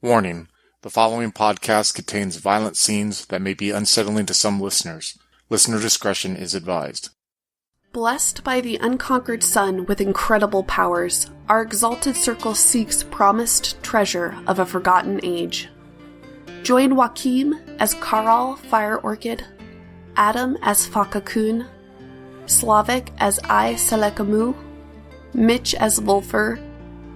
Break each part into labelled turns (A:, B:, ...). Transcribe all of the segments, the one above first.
A: Warning: the following podcast contains violent scenes that may be unsettling to some listeners. Listener discretion is advised.
B: Blessed by the unconquered sun with incredible powers, our Exalted Circle seeks promised treasure of a forgotten age. Join Joachim as Caral Fire Orchid, Adam as Faka Kun, Slavic as Seleamu, Mitch as Vulfur,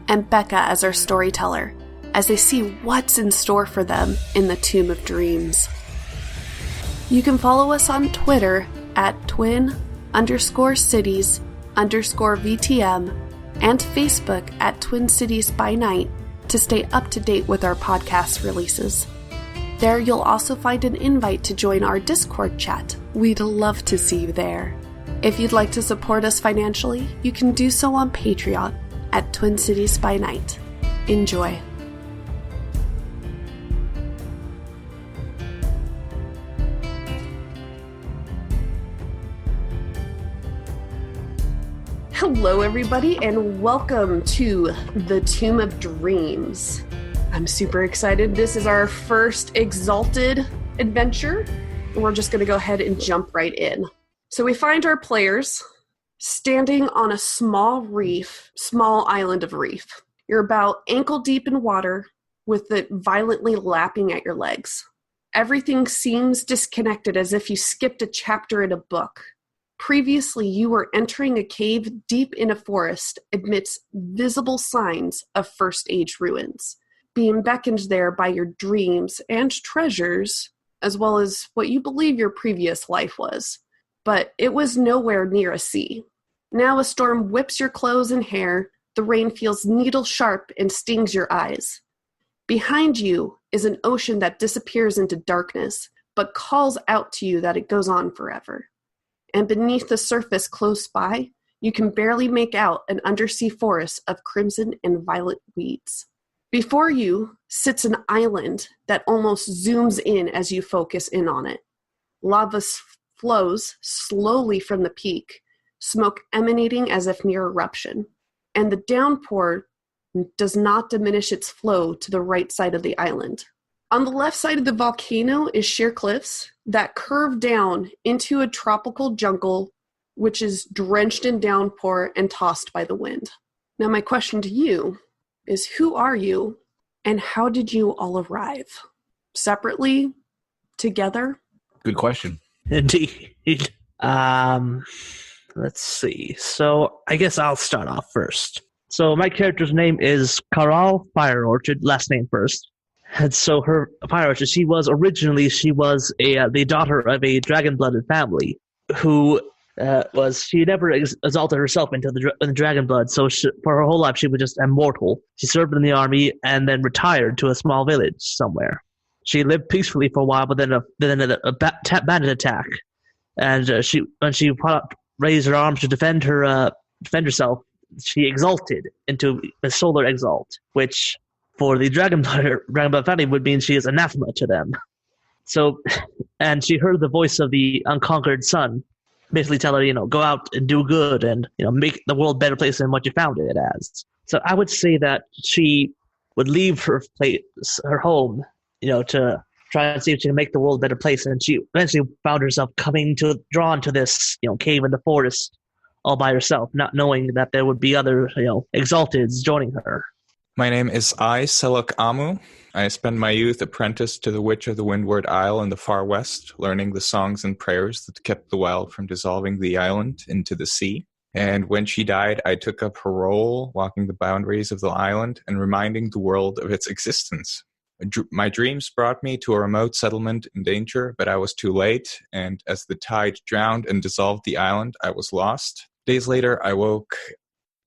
B: and Becca as our storyteller, as they see what's in store for them in the Tomb of Dreams. You can follow us on Twitter at twin_cities_VTM and Facebook at Twin Cities by Night to stay up to date with our podcast releases. There you'll also find an invite to join our Discord chat. We'd love to see you there. If you'd like to support us financially, you can do so on Patreon at Twin Cities by Night. Enjoy. Hello, everybody, and welcome to the Tomb of Dreams. I'm super excited. This is our first Exalted adventure, and we're just going to go ahead and jump right in. So we find our players standing on a small island of reef. You're about ankle deep in water with it violently lapping at your legs. Everything seems disconnected, as if you skipped a chapter in a book. Previously, you were entering a cave deep in a forest amidst visible signs of First Age ruins, being beckoned there by your dreams and treasures, as well as what you believe your previous life was. But it was nowhere near a sea. Now a storm whips your clothes and hair, the rain feels needle-sharp and stings your eyes. Behind you is an ocean that disappears into darkness, but calls out to you that it goes on forever. And beneath the surface close by, you can barely make out an undersea forest of crimson and violet weeds. Before you sits an island that almost zooms in as you focus in on it. Lava flows slowly from the peak, smoke emanating as if near eruption, and the downpour does not diminish its flow to the right side of the island. On the left side of the volcano is sheer cliffs that curve down into a tropical jungle, which is drenched in downpour and tossed by the wind. Now, my question to you is, who are you, and how did you all arrive? Separately? Together?
C: Good question.
D: Indeed. Let's see. So I guess I'll start off first. So my character's name is Caral Fire Orchid, last name first. And so her Fire Orchid, she was the daughter of a dragon-blooded family who she never exalted herself into the dragon blood. So for her whole life, she was just immortal. She served in the army and then retired to a small village somewhere. She lived peacefully for a while, but then a bandit attack, and when she raised her arms to defend herself, she exalted into the Solar Exalted, which for the Dragonblood family would mean she is anathema to them. So, and she heard the voice of the unconquered sun, basically tell her, go out and do good and, make the world a better place than what you found it as. So I would say that she would leave her place, her home, to try and see if she can make the world a better place. And she eventually found herself drawn to this, cave in the forest all by herself, not knowing that there would be other, Exalteds joining her.
C: My name is Seleamu. I spent my youth apprenticed to the Witch of the Windward Isle in the far west, learning the songs and prayers that kept the wild from dissolving the island into the sea. And when she died, I took up her role, walking the boundaries of the island and reminding the world of its existence. My dreams brought me to a remote settlement in danger, but I was too late, and as the tide drowned and dissolved the island, I was lost. Days later, I woke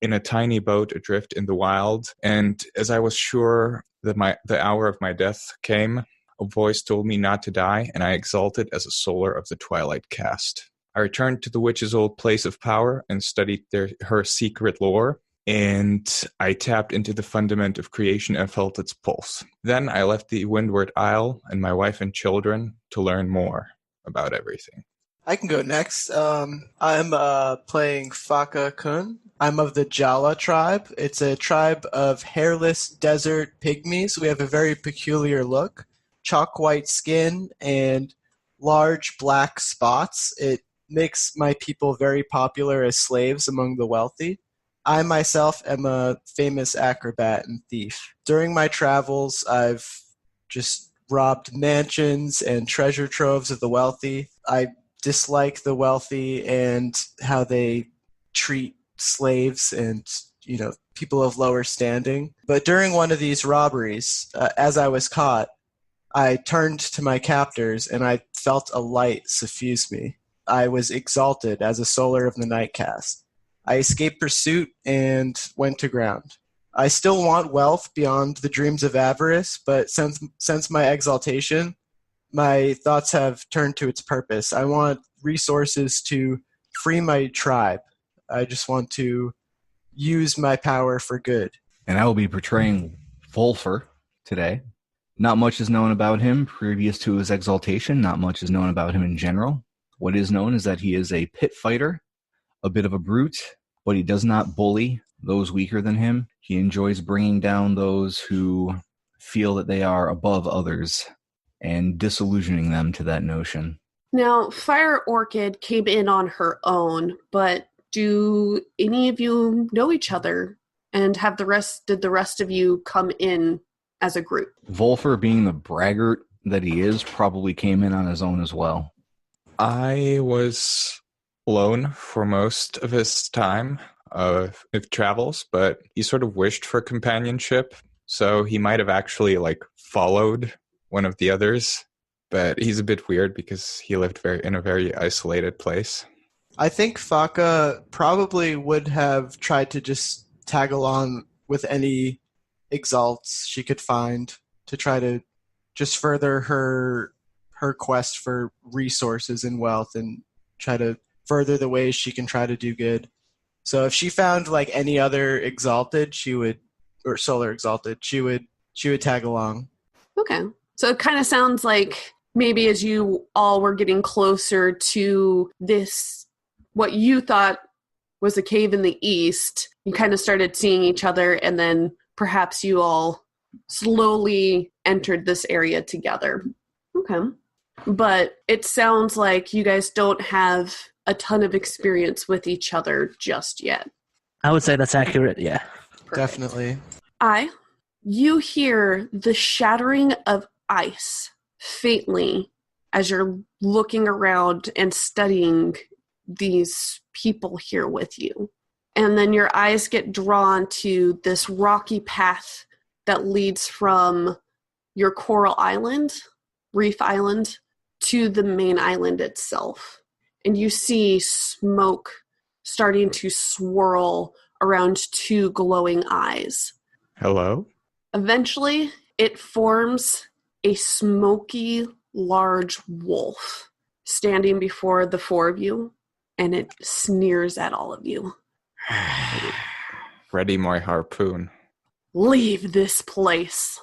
C: in a tiny boat adrift in the wild, and as I was sure that the hour of my death came, a voice told me not to die, and I exalted as a solar of the Twilight Caste. I returned to the witch's old place of power and studied her secret lore, and I tapped into the fundament of creation and felt its pulse. Then I left the Windward Isle and my wife and children to learn more about everything.
E: I can go next. I'm playing Faka Kun. I'm of the Jala tribe. It's a tribe of hairless desert pygmies. We have a very peculiar look, chalk white skin, and large black spots. It makes my people very popular as slaves among the wealthy. I myself am a famous acrobat and thief. During my travels, I've just robbed mansions and treasure troves of the wealthy. I dislike the wealthy and how they treat slaves and people of lower standing. But during one of these robberies, as I was caught, I turned to my captors and I felt a light suffuse me. I was exalted as a solar of the night cast. I escaped pursuit and went to ground. I still want wealth beyond the dreams of avarice, but since my exaltation, my thoughts have turned to its purpose. I want resources to free my tribe. I just want to use my power for good.
F: And I will be portraying Vulfur today. Not much is known about him previous to his exaltation. Not much is known about him in general. What is known is that he is a pit fighter, a bit of a brute, but he does not bully those weaker than him. He enjoys bringing down those who feel that they are above others and disillusioning them to that notion.
B: Now, Fire Orchid came in on her own, but do any of you know each other? And did the rest of you come in as a group?
F: Vulfur, being the braggart that he is, probably came in on his own as well.
C: I was alone for most of his time of travels, but he sort of wished for companionship, so he might have actually followed one of the others, but he's a bit weird because he lived in a very isolated place.
E: I think Faka probably would have tried to just tag along with any exalts she could find to try to just further her quest for resources and wealth and try to further the ways she can try to do good. So if she found any other exalted, or solar exalted, she would tag along.
B: Okay. So it kind of sounds like maybe as you all were getting closer to this, what you thought was a cave in the east, you kind of started seeing each other, and then perhaps you all slowly entered this area together. Okay. But it sounds like you guys don't have a ton of experience with each other just yet.
D: I would say that's accurate, yeah.
B: Perfect.
E: Definitely.
B: You hear the shattering of ice faintly as you're looking around and studying these people here with you. And then your eyes get drawn to this rocky path that leads from your coral island, reef island, to the main island itself. And you see smoke starting to swirl around two glowing eyes.
C: Hello?
B: Eventually, it forms a smoky, large wolf standing before the four of you, and it sneers at all of you.
C: Ready my harpoon.
B: Leave this place.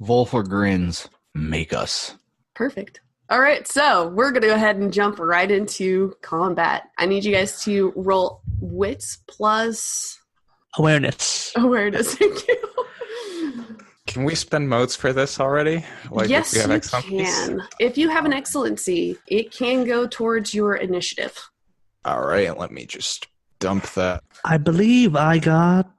F: Vulfur grins. Make us.
B: Perfect. All right, so we're going to go ahead and jump right into combat. I need you guys to roll wits plus
D: Awareness.
B: Thank you.
C: Can we spend modes for this already?
B: Yes,
C: if we have
B: you
C: excellencies?
B: can. If you have an excellency, it can go towards your initiative.
C: All right, let me just dump that.
D: I believe I got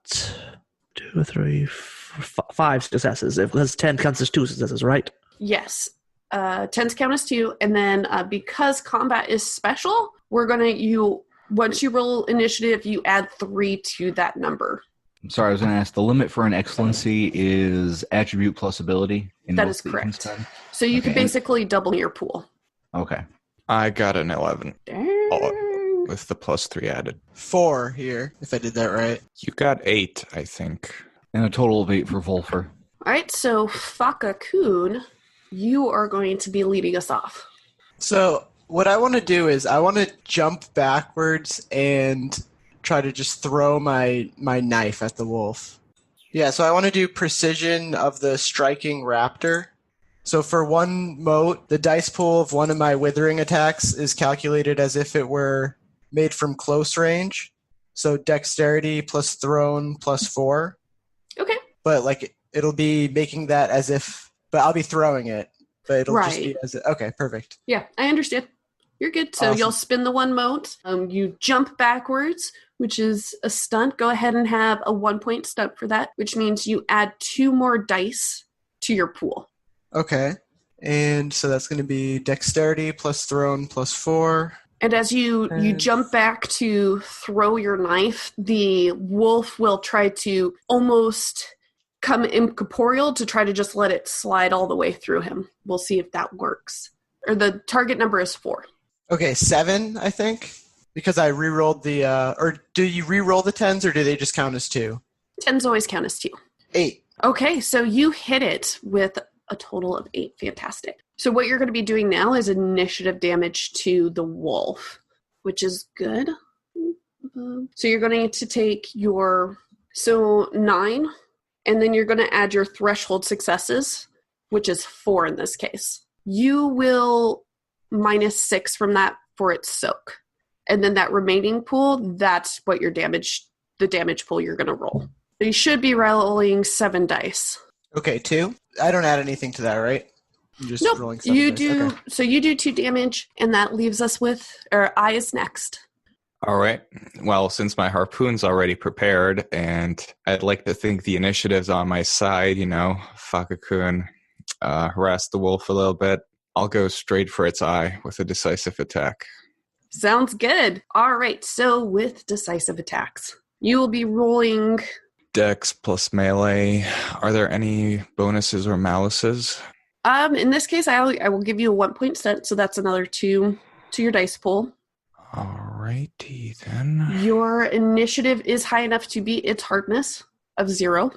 D: 2, 3, 4, 5 successes. Because 10 counts as 2 successes, right?
B: Yes. 10s count as 2, and then because combat is special, we're going to, once you roll initiative, you add 3 to that number.
F: I'm sorry, I was going to ask, the limit for an excellency is attribute plus ability?
B: That is correct. So you can basically double your pool.
F: Okay.
C: I got an 11.
B: Dang.
C: With the plus 3 added.
E: 4 here, if I did that right.
C: You got 8, I think.
F: And a total of 8 for Vulfur.
B: All right, so Faka Kun, you are going to be leading us off.
E: So what I want to do is I want to jump backwards and try to just throw my knife at the wolf. Yeah, so I want to do precision of the striking raptor. So for one mote, the dice pool of one of my withering attacks is calculated as if it were made from close range. So dexterity plus thrown plus 4.
B: Okay.
E: But like it'll be making that as if, but I'll be throwing it. But it'll just be as if, okay, perfect.
B: Yeah, I understand. You're good. So
E: Awesome.
B: You'll spin the one mote. You jump backwards, which is a stunt. Go ahead and have a 1-point stunt for that, which means you add 2 more dice to your pool.
E: Okay. And so that's going to be dexterity plus thrown plus 4.
B: And as you jump back to throw your knife, the wolf will try to almost come incorporeal to try to just let it slide all the way through him. We'll see if that works. Or the target number is 4.
E: Okay, 7, I think, because I re-rolled the, or do you re-roll the 10s or do they just count as 2?
B: 10s always count as 2.
E: 8.
B: Okay, so you hit it with a total of 8. Fantastic. So what you're going to be doing now is initiative damage to the wolf, which is good. So you're going to take your, 9, and then you're going to add your threshold successes, which is 4 in this case. You will -6 from that for its soak. And then that remaining pool, that's what the damage pool you're going to roll. So you should be rolling 7 dice.
E: Okay, 2? I don't add anything to that, right? I'm just
B: Nope,
E: rolling 7
B: you
E: dice.
B: do.
E: Okay.
B: So you do 2 damage, and that leaves us with, or I is next.
C: All right. Well, since my harpoon's already prepared, and I'd like to think the initiative's on my side, Faka Kun harassed the wolf a little bit, I'll go straight for its eye with a decisive attack.
B: Sounds good. All right, so with decisive attacks, you will be rolling...
C: Dex plus melee. Are there any bonuses or malices?
B: In this case, I will give you a 1-point stunt, so that's another 2 to your dice pool.
C: Alrighty then.
B: Your initiative is high enough to beat its hardness of 0.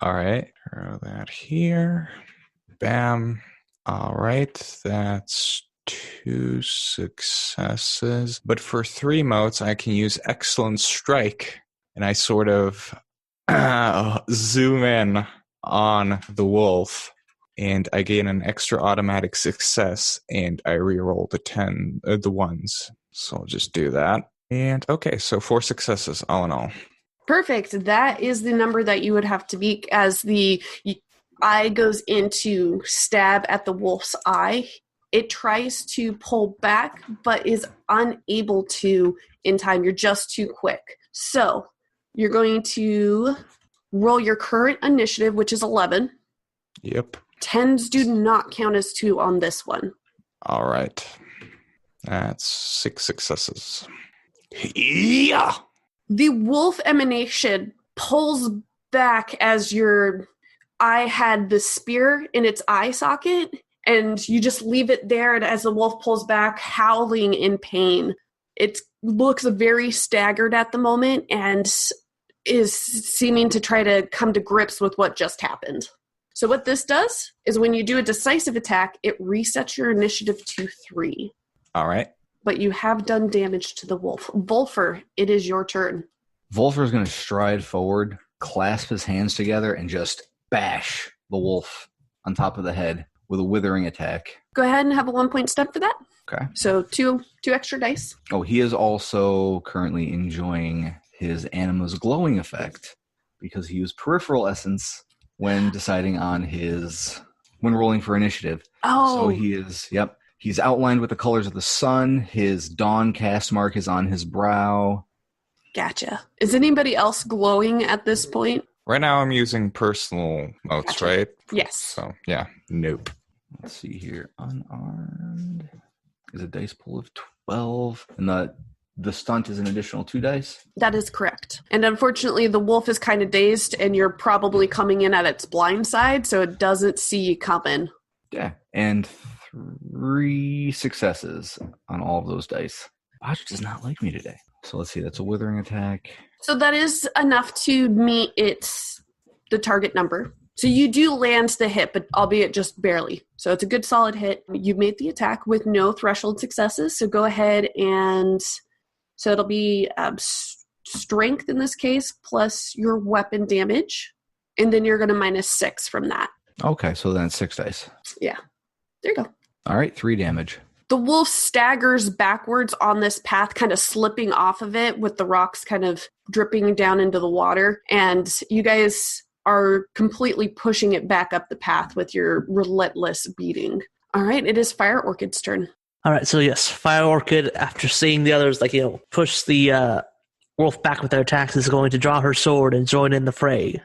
C: Alright, throw that here. Bam. Alright, that's 2 successes. But for 3 motes, I can use Excellent Strike, and I sort of zoom in on the wolf, and I gain an extra automatic success, and I reroll the ones. So I'll just do that. And okay, so 4 successes all in all.
B: Perfect. That is the number that you would have to beat as the eye goes in to stab at the wolf's eye. It tries to pull back, but is unable to in time. You're just too quick. So you're going to roll your current initiative, which is 11.
C: Yep.
B: 10s do not count as 2 on this one.
C: All right. That's 6 successes. Yeah.
B: The wolf emanation pulls back as your eye had the spear in its eye socket, and you just leave it there, and as the wolf pulls back, howling in pain. It looks very staggered at the moment and is seeming to try to come to grips with what just happened. So what this does is when you do a decisive attack, it resets your initiative to 3.
C: All right.
B: But you have done damage to the wolf. Vulfur, it is your turn.
F: Vulfur is going to stride forward, clasp his hands together, and just bash the wolf on top of the head with a withering attack.
B: Go ahead and have a 1-point step for that.
F: Okay.
B: So two extra dice.
F: Oh, he is also currently enjoying his Anima's glowing effect because he used peripheral essence when deciding on when rolling for initiative.
B: Oh.
F: So he's outlined with the colors of the sun. His dawn cast mark is on his brow.
B: Gotcha. Is anybody else glowing at this point?
C: Right now I'm using personal motes,
B: Gotcha.
C: right?
B: Yes.
C: So, yeah, nope.
F: Let's see here. Unarmed is a dice pool of 12. And the stunt is an additional 2 dice.
B: That is correct. And unfortunately, the wolf is kind of dazed, and you're probably coming in at its blind side, so it doesn't see you coming.
F: Yeah. And 3 successes on all of those dice. Watch does not like me today. So let's see. That's a withering attack.
B: So that is enough to meet the target number. So you do land the hit, but albeit just barely. So it's a good solid hit. You made the attack with no threshold successes. So go ahead and... So it'll be strength in this case, plus your weapon damage. And then you're going to -6 from that.
F: Okay, so then it's 6 dice.
B: Yeah. There you go.
F: All right, 3 damage.
B: The wolf staggers backwards on this path, kind of slipping off of it with the rocks kind of dripping down into the water. And you guys are completely pushing it back up the path with your relentless beating. All right, it is Fire Orchid's turn.
D: All right, so yes, Fire Orchid, after seeing the others, push the wolf back with their attacks, is going to draw her sword and join in the fray.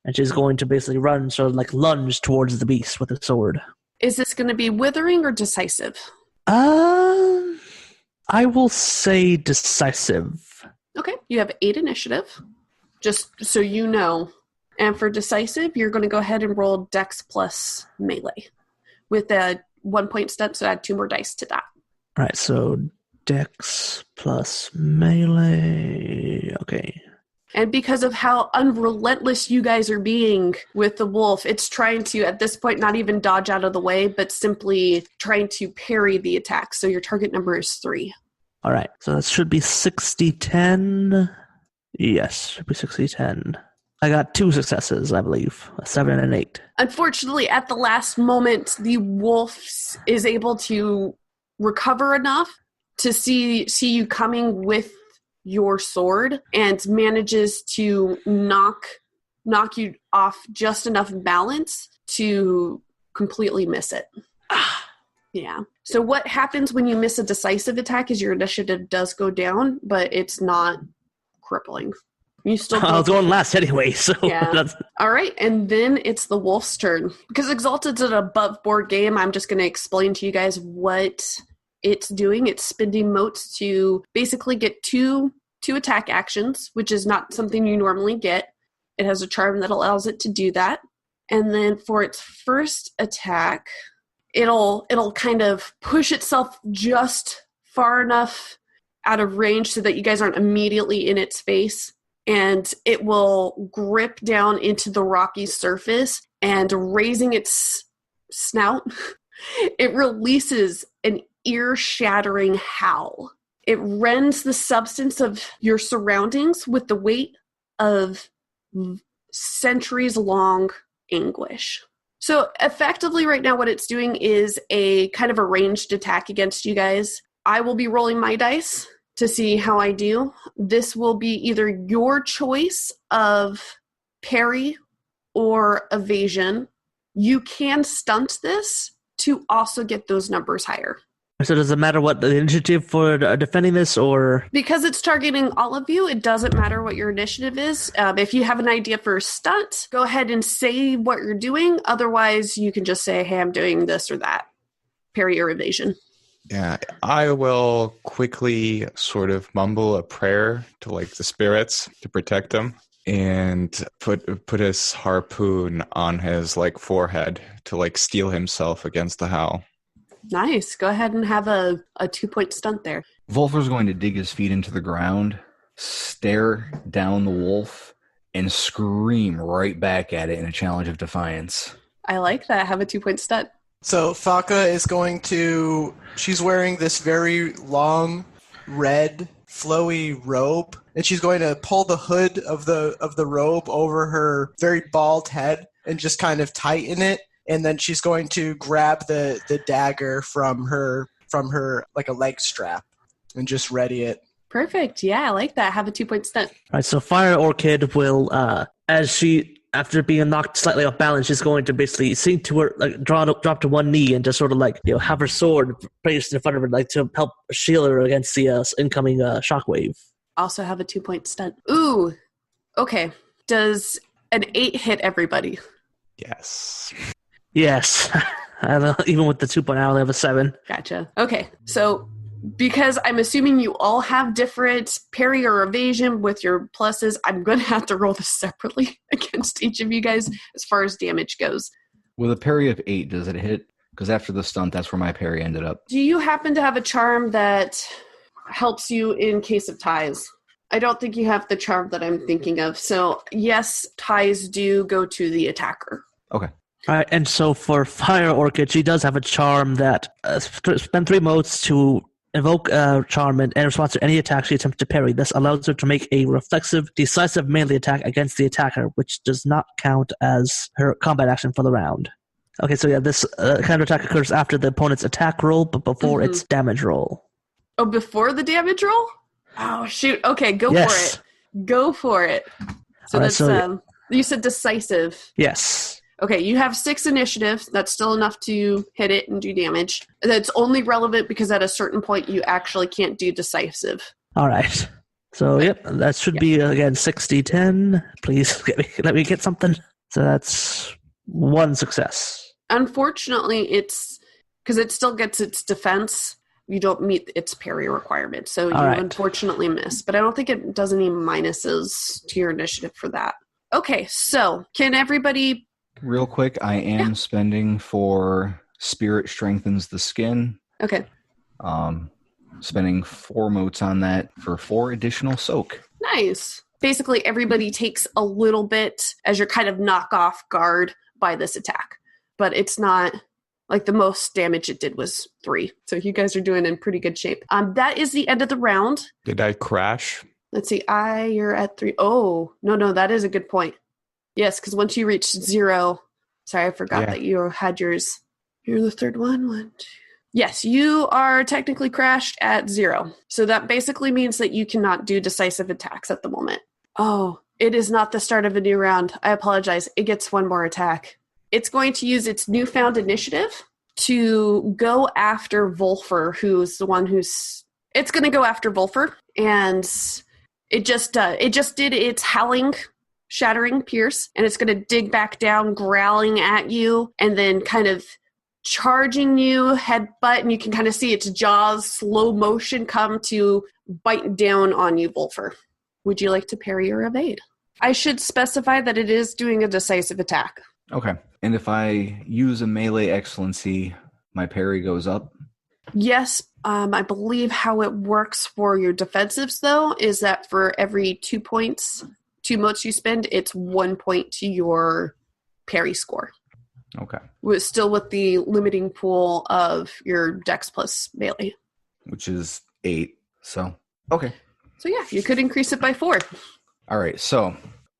D: And she's going to basically run, sort of lunge towards the beast with the sword.
B: Is this going to be withering or decisive?
D: I will say decisive.
B: Okay, you have 8 initiative, just so you know. And for decisive, you're going to go ahead and roll Dex plus melee with a 1 point stunt, so add 2 more dice to that.
D: All right, so Dex plus melee. Okay.
B: And because of how unrelentless you guys are being with the wolf, it's trying to, at this point, not even dodge out of the way, but simply trying to parry the attack. So your target number is 3.
D: All right, so that should be 60-10. Yes, should be 60-10. I got 2 successes, I believe, a 7 and an 8.
B: Unfortunately, at the last moment, the wolf is able to recover enough to see you coming with your sword and manages to knock you off just enough balance to completely miss it. Yeah. So what happens when you miss a decisive attack is your initiative does go down, but it's not crippling. You still
D: I was going last anyway, so
B: yeah.
D: That's...
B: All right, and then it's the wolf's turn. Because Exalted's an above board game, I'm just going to explain to you guys what it's doing. It's spending motes to basically get two attack actions, which is not something you normally get. It has a charm that allows it to do that. And then for its first attack, it'll kind of push itself just far enough out of range so that you guys aren't immediately in its face. And it will grip down into the rocky surface, and raising its snout, it releases an ear-shattering howl. It rends the substance of your surroundings with the weight of centuries-long anguish. So effectively right now what it's doing is a kind of a ranged attack against you guys. I will be rolling my dice to see how I do. This will be either your choice of parry or evasion. You can stunt this to also get those numbers higher.
D: So does it matter what the initiative for defending this, or? Because
B: it's targeting all of you, it doesn't matter what your initiative is. If you have an idea for a stunt, go ahead and say what you're doing. Otherwise, you can just say, hey, I'm doing this or that. Parry or evasion.
C: Yeah, I will quickly sort of mumble a prayer to the spirits to protect him, and put his harpoon on his forehead to steel himself against the howl.
B: Nice. Go ahead and have a 2-point stunt there.
F: Vulfur's going to dig his feet into the ground, stare down the wolf, and scream right back at it in a challenge of defiance.
B: I like that. Have a 2-point stunt.
E: So Faka is going to... She's wearing this very long, red, flowy robe, and she's going to pull the hood of the robe over her very bald head and just kind of tighten it. And then she's going to grab the dagger from her like a leg strap and just ready it.
B: Perfect. Yeah, I like that. Have a 2-point stunt.
D: All right, so Fire Orchid will, as she, after being knocked slightly off balance, she's going to basically sink to her, drop to one knee and just sort of have her sword placed in front of her, to help shield her against the incoming shockwave.
B: Also have a 2-point stunt. Ooh. Okay. Does an 8 hit everybody?
C: Yes.
D: Yes. Even with the 2-point, I only have a 7.
B: Gotcha. Okay. So because I'm assuming you all have different parry or evasion with your pluses, I'm going to have to roll this separately against each of you guys as far as damage goes.
F: With a parry of 8, does it hit? Because after the stunt, that's where my parry ended up.
B: Do you happen to have a charm that helps you in case of ties? I don't think you have the charm that I'm thinking of. So yes, ties do go to the attacker.
F: Okay.
D: All right, and so for Fire Orchid, she does have a charm that spend 3 motes to invoke charm and in response to any attack she attempts to parry. This allows her to make a reflexive, decisive melee attack against the attacker, which does not count as her combat action for the round. Okay, so yeah, this kind of attack occurs after the opponent's attack roll, but before its damage roll.
B: Oh, before the damage roll? Oh, shoot. Okay, go for it. Go for it. So
D: All right,
B: that's, you said decisive.
D: Yes.
B: Okay, you have 6 initiative. That's still enough to hit it and do damage. That's only relevant because at a certain point you actually can't do decisive.
D: All right. So, yep, that should be, again, 60-10. Please let me get something. So that's 1 success.
B: Unfortunately, it's because it still gets its defense. You don't meet its parry requirement. So you unfortunately miss. But I don't think it does any minuses to your initiative for that. Okay, so can everybody...
F: Real quick, I am spending for Spirit Strengthens the Skin.
B: Okay.
F: Spending 4 motes on that for 4 additional soak.
B: Nice. Basically, everybody takes a little bit as your kind of knock off guard by this attack. But it's not like the most damage it did was 3. So you guys are doing in pretty good shape. That is the end of the round.
C: Did I crash?
B: Let's see. You're at 3. Oh, no, that is a good point. Yes, because once you reach 0, sorry, I forgot that you had yours. You're the third one. 1, 2. Yes, you are technically crashed at 0. So that basically means that you cannot do decisive attacks at the moment. Oh, it is not the start of a new round. I apologize. It gets 1 more attack. It's going to use its newfound initiative to go after Vulfur, who's the one who's... It's going to go after Vulfur, and it just did its howling... shattering pierce, and it's going to dig back down, growling at you, and then kind of charging you, headbutt, and you can kind of see its jaws, slow motion, come to bite down on you, Vulfur. Would you like to parry or evade? I should specify that it is doing a decisive attack.
F: Okay. And if I use a melee excellency, my parry goes up?
B: Yes. I believe how it works for your defensives, though, is that for every 2 points... 2 motes you spend, it's 1 point to your parry score.
F: Okay.
B: Still with the limiting pool of your dex plus melee.
F: Which is 8. So, okay.
B: So yeah, you could increase it by 4.
F: All right. So,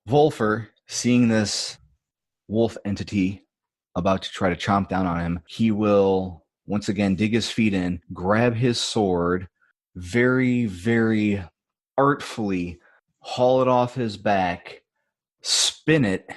F: Vulfur, seeing this wolf entity about to try to chomp down on him, he will once again dig his feet in, grab his sword, very, very artfully haul it off his back, spin it,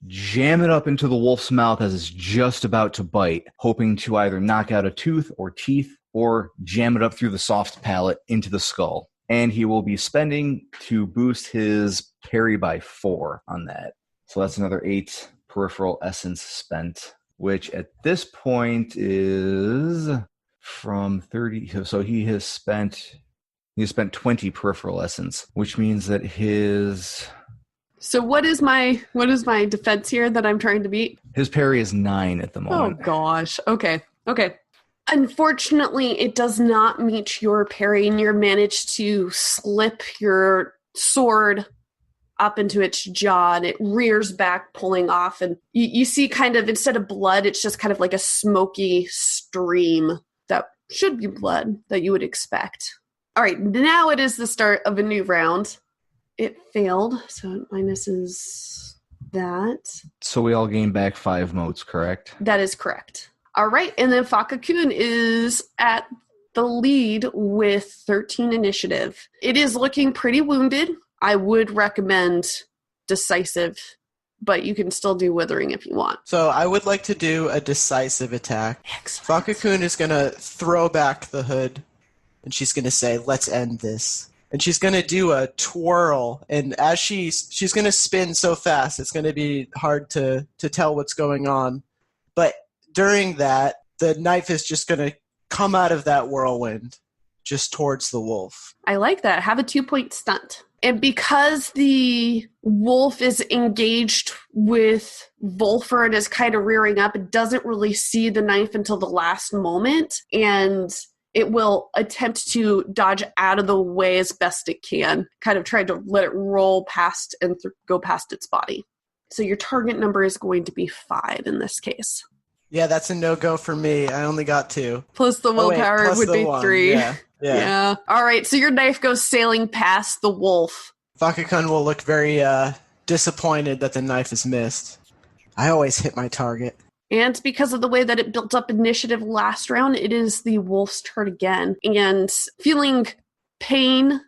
F: jam it up into the wolf's mouth as it's just about to bite, hoping to either knock out a tooth or teeth or jam it up through the soft palate into the skull. And he will be spending to boost his parry by 4 on that. So that's another 8 peripheral essence spent, which at this point is from 30. So he has spent 20 peripheral essence, which means that his...
B: So what is my defense here that I'm trying to beat?
F: His parry is 9 at the moment.
B: Oh gosh. Okay. Unfortunately, it does not meet your parry, and you manage to slip your sword up into its jaw, and it rears back, pulling off, and you see kind of, instead of blood, it's just kind of like a smoky stream that should be blood that you would expect. All right, now it is the start of a new round. It failed, so it minuses that.
F: So we all gain back 5 motes, correct?
B: That is correct. All right, and then Faka Kun is at the lead with 13 initiative. It is looking pretty wounded. I would recommend decisive, but you can still do withering if you want.
E: So I would like to do a decisive attack.
B: Excellent.
E: Faka Kun is going to throw back the hood, and she's going to say, let's end this. And she's going to do a twirl, and as she's going to spin so fast, it's going to be hard to tell what's going on. But during that, the knife is just going to come out of that whirlwind just towards the wolf.
B: I like that. Have a 2-point stunt. And because the wolf is engaged with Vulfur and is kind of rearing up, it doesn't really see the knife until the last moment, and it will attempt to dodge out of the way as best it can, kind of trying to let it roll past and go past its body. So your target number is going to be 5 in this case.
E: Yeah, that's a no-go for me. I only got 2.
B: Plus the willpower
E: plus
B: would
E: the
B: be
E: 1.
B: 3.
E: Yeah.
B: All right, so your knife goes sailing past the wolf.
E: Faka Kun will look very disappointed that the knife is missed. I always hit my target.
B: And because of the way that it built up initiative last round, it is the wolf's turn again. And feeling pain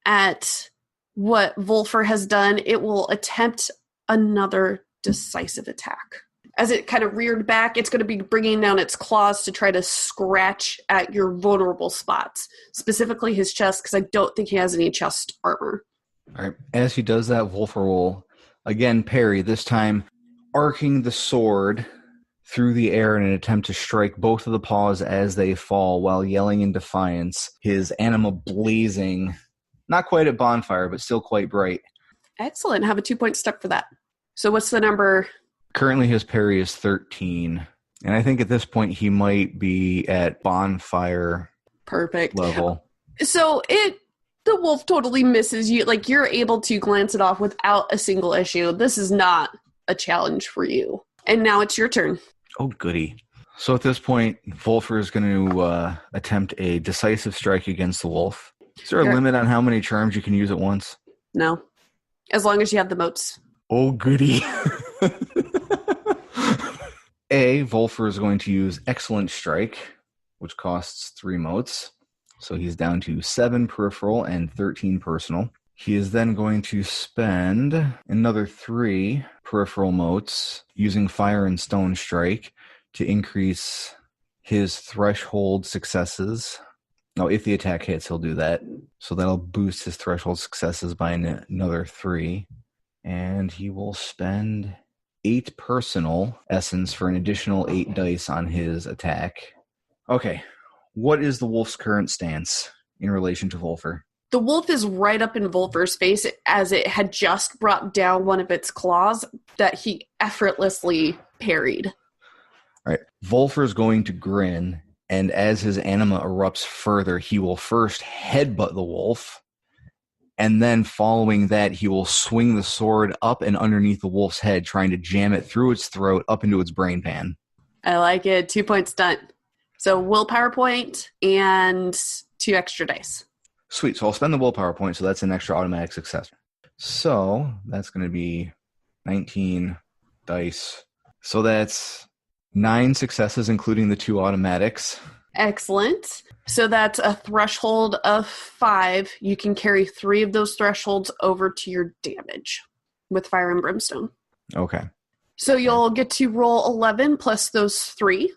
B: at what Vulfur has done, it will attempt another decisive attack. As it kind of reared back, it's going to be bringing down its claws to try to scratch at your vulnerable spots, specifically his chest, because I don't think he has any chest armor.
F: All right. As he does that, Vulfur will again parry, this time arcing the sword through the air in an attempt to strike both of the paws as they fall while yelling in defiance, his anima blazing, not quite at bonfire, but still quite bright.
B: Excellent. Have a 2-point step for that. So what's the number?
F: Currently his parry is 13, and I think at this point he might be at bonfire
B: Perfect
F: level.
B: So the wolf totally misses you. Like, you're able to glance it off without a single issue. This is not a challenge for you. And now it's your turn.
F: Oh, goody. So at this point, Vulfur is going to attempt a decisive strike against the wolf. Is there a limit on how many charms you can use at once?
B: No. As long as you have the motes.
F: Oh, goody. Vulfur is going to use Excellent Strike, which costs 3 motes. So he's down to 7 peripheral and 13 personal. He is then going to spend another 3 peripheral motes using Fire and Stone Strike to increase his threshold successes. Now, if the attack hits, he'll do that. So that'll boost his threshold successes by another 3. And he will spend 8 personal essence for an additional 8 dice on his attack. Okay, what is the wolf's current stance in relation to Vulfur?
B: The wolf is right up in Vulfur's face as it had just brought down one of its claws that he effortlessly parried.
F: All right, Vulfur's going to grin, and as his anima erupts further, he will first headbutt the wolf, and then following that, he will swing the sword up and underneath the wolf's head, trying to jam it through its throat up into its brain pan.
B: I like it. 2-point stunt. So willpower point and 2 extra dice.
F: Sweet. So I'll spend the willpower point, so that's an extra automatic success. So that's going to be 19 dice. So that's 9 successes, including the 2 automatics.
B: Excellent. So that's a threshold of 5. You can carry 3 of those thresholds over to your damage with Fire and Brimstone.
F: Okay.
B: So you'll get to roll 11 plus those 3,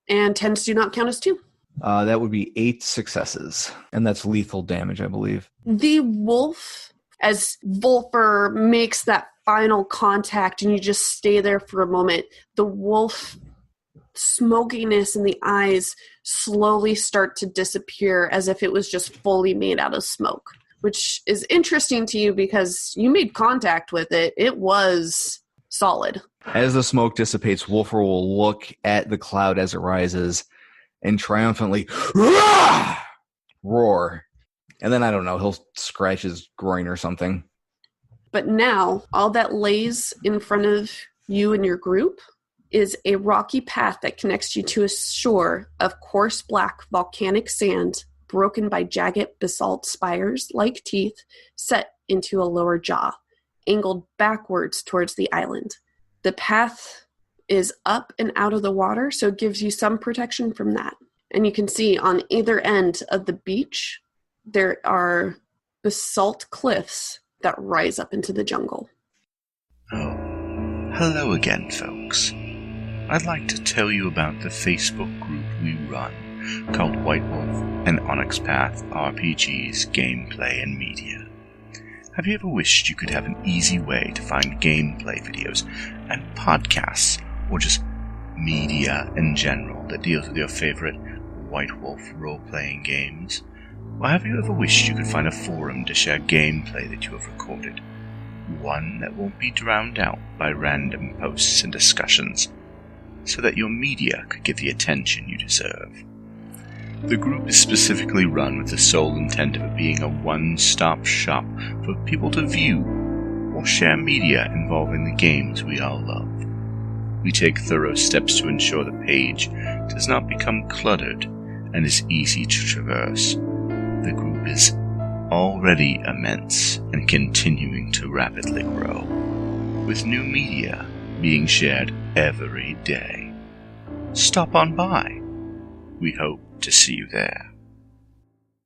B: and 10s do not count as 2.
F: That would be 8 successes, and that's lethal damage, I believe.
B: The wolf, as Vulfur makes that final contact and you just stay there for a moment, the wolf smokiness in the eyes slowly start to disappear as if it was just fully made out of smoke, which is interesting to you because you made contact with it. It was solid.
F: As the smoke dissipates, Vulfur will look at the cloud as it rises and triumphantly roar. And then, I don't know, he'll scratch his groin or something.
B: But now, all that lays in front of you and your group is a rocky path that connects you to a shore of coarse black volcanic sand broken by jagged basalt spires like teeth set into a lower jaw, angled backwards towards the island. The path is up and out of the water, so it gives you some protection from that. And you can see on either end of the beach, there are basalt cliffs that rise up into the jungle.
G: Oh, hello again, folks. I'd like to tell you about the Facebook group we run called White Wolf and Onyx Path RPGs, Gameplay and Media. Have you ever wished you could have an easy way to find gameplay videos and podcasts, or just media in general that deals with your favorite White Wolf role-playing games? Or have you ever wished you could find a forum to share gameplay that you have recorded? One that won't be drowned out by random posts and discussions, so that your media could get the attention you deserve. The group is specifically run with the sole intent of it being a one-stop shop for people to view or share media involving the games we all love. we take thorough steps to ensure the page does not become cluttered and is easy to traverse. The group is already immense and continuing to rapidly grow, with new media being shared every day. Stop on by. We hope to see you there.